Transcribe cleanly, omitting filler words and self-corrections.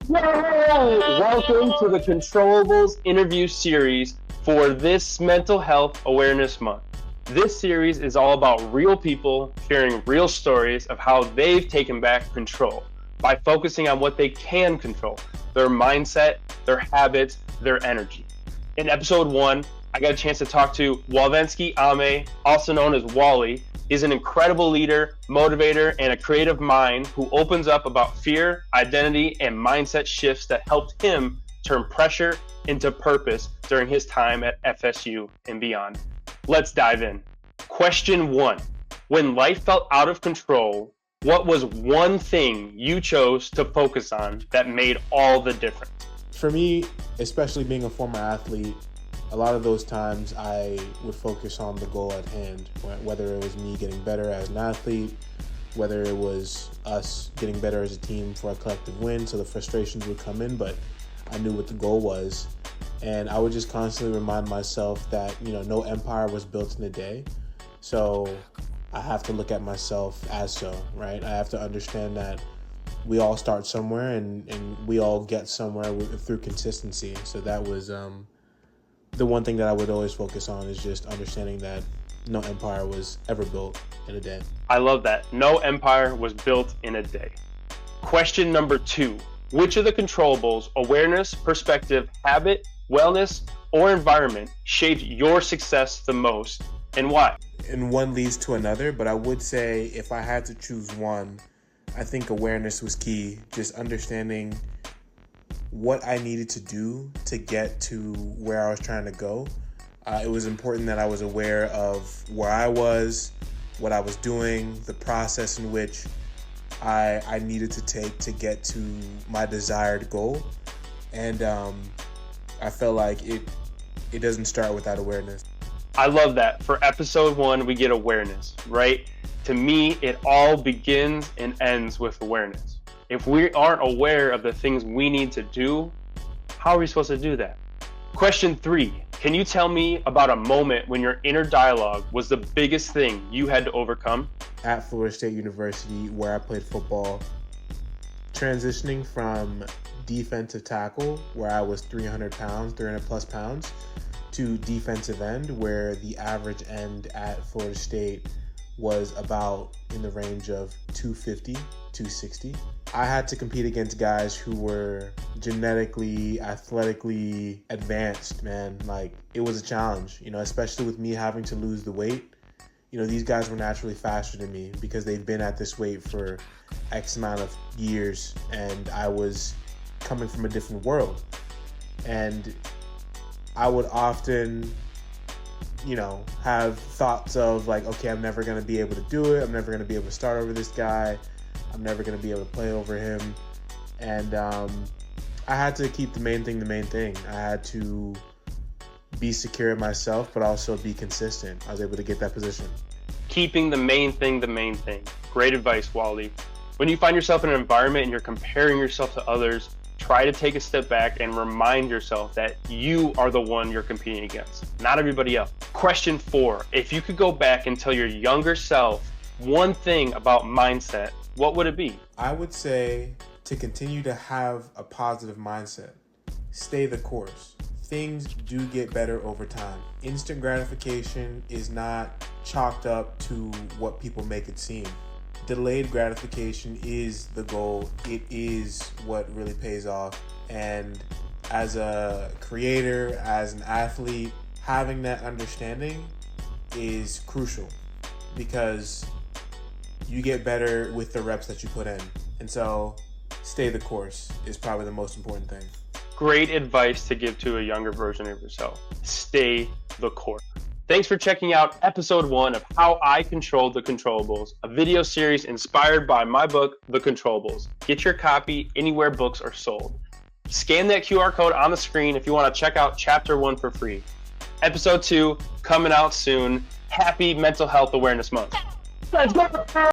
Yay! Welcome to the Controllables interview series for this Mental Health Awareness Month. This series is all about real people sharing real stories of how they've taken back control by focusing on what they can control, their mindset, their habits, their energy. In episode 1, I got a chance to talk to Walvenski Aimé, also known as Wally. He's an incredible leader, motivator, and a creative mind who opens up about fear, identity, and mindset shifts that helped him turn pressure into purpose during his time at FSU and beyond. Let's dive in. Question 1. When life felt out of control, what was one thing you chose to focus on that made all the difference? For me, especially being a former athlete, a lot of those times I would focus on the goal at hand, whether it was me getting better as an athlete, whether it was us getting better as a team for a collective win, so the frustrations would come in, but I knew what the goal was. And I would just constantly remind myself that, no empire was built in a day. So I have to look at myself as so, right? I have to understand that we all start somewhere and we all get somewhere through consistency. So that was the one thing that I would always focus on, is just understanding that no empire was ever built in a day. I love that. No empire was built in a day. Question number 2. Which of the controllables, awareness, perspective, habit, wellness, or environment shaped your success the most, and why? And one leads to another, but I would say if I had to choose one, I think awareness was key. Just understanding what I needed to do to get to where I was trying to go. It was important that I was aware of where I was, what I was doing, the process in which I needed to take to get to my desired goal. And I felt like it doesn't start with that awareness. I love that. For episode 1, we get awareness, right? To me, it all begins and ends with awareness. If we aren't aware of the things we need to do, how are we supposed to do that? Question 3, can you tell me about a moment when your inner dialogue was the biggest thing you had to overcome? At Florida State University, where I played football, transitioning from defensive tackle, where I was 300 plus pounds, to defensive end, where the average end at Florida State was about in the range of 250, 260. I had to compete against guys who were genetically, athletically advanced, man. Like, it was a challenge, especially with me having to lose the weight. These guys were naturally faster than me because they've been at this weight for X amount of years, and I was coming from a different world. And I would often have thoughts of like, okay, I'm never going to be able to do it. I'm never going to be able to start over this guy. I'm never going to be able to play over him. And I had to keep the main thing. I had to be secure in myself, but also be consistent. I was able to get that position. Keeping the main thing. Great advice, Wally. When you find yourself in an environment and you're comparing yourself to others, try to take a step back and remind yourself that you are the one you're competing against, not everybody else. Question 4, if you could go back and tell your younger self one thing about mindset, what would it be? I would say to continue to have a positive mindset. Stay the course. Things do get better over time. Instant gratification is not chalked up to what people make it seem. Delayed gratification is the goal. It is what really pays off. And as a creator, as an athlete, having that understanding is crucial because you get better with the reps that you put in. And so stay the course is probably the most important thing. Great advice to give to a younger version of yourself. Stay the course. Thanks for checking out episode 1 of How I Controlled the Controllables, a video series inspired by my book, The Controllables. Get your copy anywhere books are sold. Scan that QR code on the screen if you want to check out chapter 1 for free. Episode 2 coming out soon. Happy Mental Health Awareness Month. Let's go!